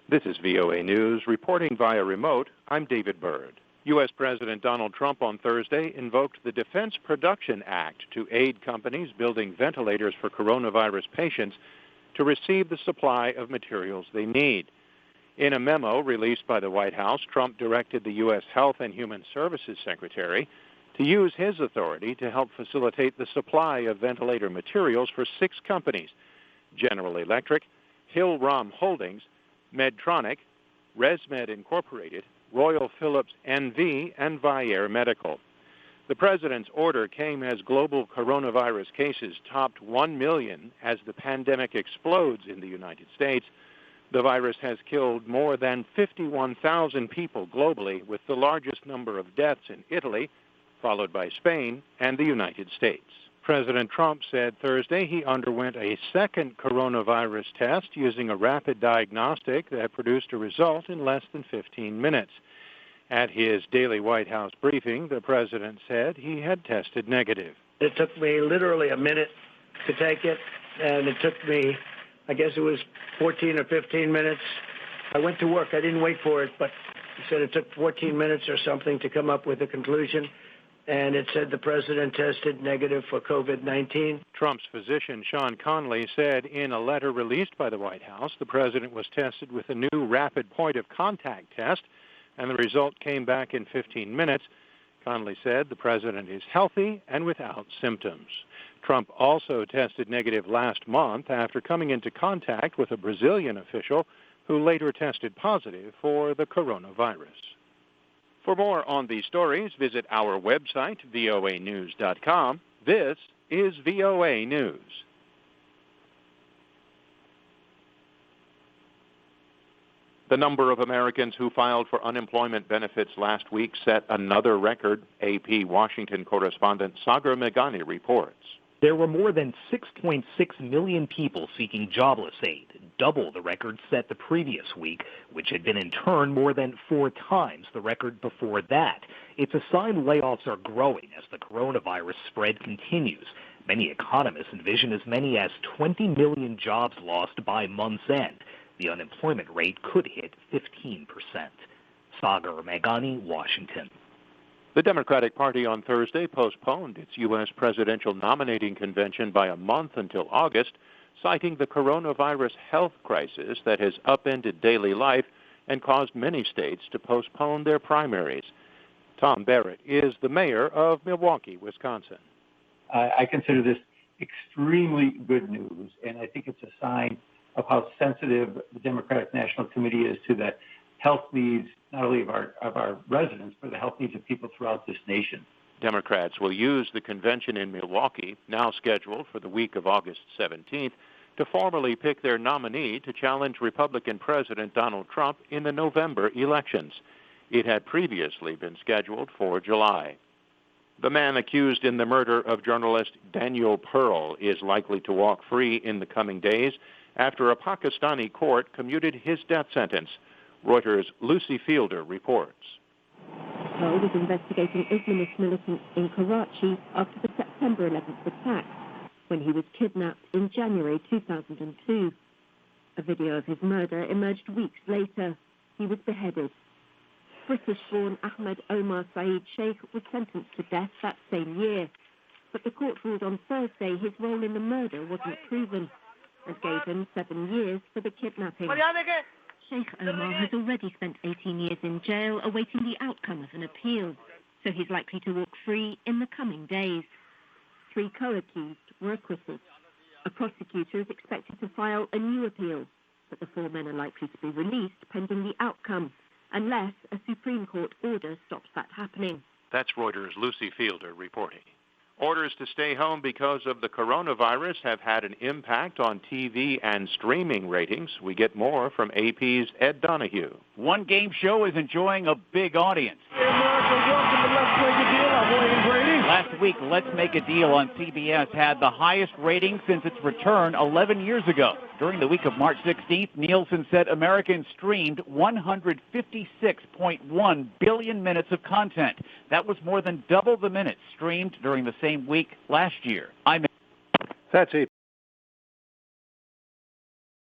This is VOA News. Reporting via remote, I'm David Byrd. U.S. President Donald Trump on Thursday invoked the Defense Production Act to aid companies building ventilators for coronavirus patients to receive the supply of materials they need. In a memo released by the White House, Trump directed the U.S. Health and Human Services Secretary to use his authority to help facilitate the supply of ventilator materials for 6 companies: General Electric, Hill-Rom Holdings, Medtronic, ResMed Incorporated, Royal Philips NV, and Vyaire Medical. The president's order came as global coronavirus cases topped 1 million as the pandemic explodes in the United States. The virus has killed more than 51,000 people globally, with the largest number of deaths in Italy, followed by Spain and the United States. President Trump said Thursday he underwent a second coronavirus test using a rapid diagnostic that produced a result in less than 15 minutes. At his daily White House briefing, the president said he had tested negative. It took me literally a minute to take it, and it took me, I guess it was 14 or 15 minutes. I went to work. I didn't wait for it, but he said it took 14 minutes or something to come up with a conclusion. And it said the president tested negative for COVID-19. Trump's physician, Sean Conley, said in a letter released by the White House, the president was tested with a new rapid point-of-contact test, and the result came back in 15 minutes. Conley said the president is healthy and without symptoms. Trump also tested negative last month after coming into contact with a Brazilian official who later tested positive for the coronavirus. For more on these stories, visit our website, voanews.com. This is VOA News. The number of Americans who filed for unemployment benefits last week set another record, AP Washington correspondent Sagar Meghani reports. There were more than 6.6 million people seeking jobless aid, double the record set the previous week, which had been in turn more than 4 times the record before that. It's a sign layoffs are growing as the coronavirus spread continues. Many economists envision as many as 20 million jobs lost by month's end. The unemployment rate could hit 15%. Sagar Meghani, Washington. The Democratic Party on Thursday postponed its U.S. presidential nominating convention by a month until August, citing the coronavirus health crisis that has upended daily life and caused many states to postpone their primaries. Tom Barrett is the mayor of Milwaukee, Wisconsin. I consider this extremely good news, and I think it's a sign of how sensitive the Democratic National Committee is to the health needs, not only of our residents, but the health needs of people throughout this nation. Democrats will use the convention in Milwaukee, now scheduled for the week of August 17th, to formally pick their nominee to challenge Republican President Donald Trump in the November elections. It had previously been scheduled for July. The man accused in the murder of journalist Daniel Pearl is likely to walk free in the coming days after a Pakistani court commuted his death sentence. Reuters' Lucy Fielder reports. Pearl was investigating Islamist militants in Karachi after the September 11th attack, when he was kidnapped in January 2002. A video of his murder emerged weeks later. He was beheaded. British-born Ahmed Omar Saeed Sheikh was sentenced to death that same year, but the court ruled on Thursday his role in the murder wasn't proven and gave him 7 years for the kidnapping. Sheikh Omar has already spent 18 years in jail awaiting the outcome of an appeal, so he's likely to walk free in the coming days. 3 co-accused were acquitted. A prosecutor is expected to file a new appeal, but the 4 men are likely to be released pending the outcome, unless a Supreme Court order stops that happening. That's Reuters' Lucy Fielder reporting. Orders to stay home because of the coronavirus have had an impact on TV and streaming ratings. We get more from AP's Ed Donahue. One game show is enjoying a big audience. Last week, Let's Make a Deal on CBS had the highest rating since its return 11 years ago. During the week of March 16th, Nielsen said Americans streamed 156.1 billion minutes of content. That was more than double the minutes streamed during the same week last year. That's